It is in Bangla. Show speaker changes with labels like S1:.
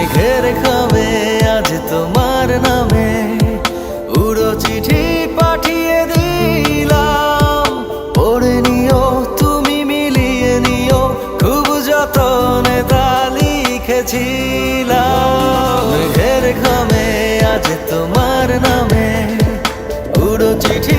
S1: মেঘের খামে আজ তোমার নামে উড়ো চিঠি পাঠিয়ে দিলাম, পড়ে নিও তুমি মিলিয়ে নিও, খুব যতনে তা লিখেছিলাম। মেঘের খামে আজ তোমার নামে উড়ো চিঠি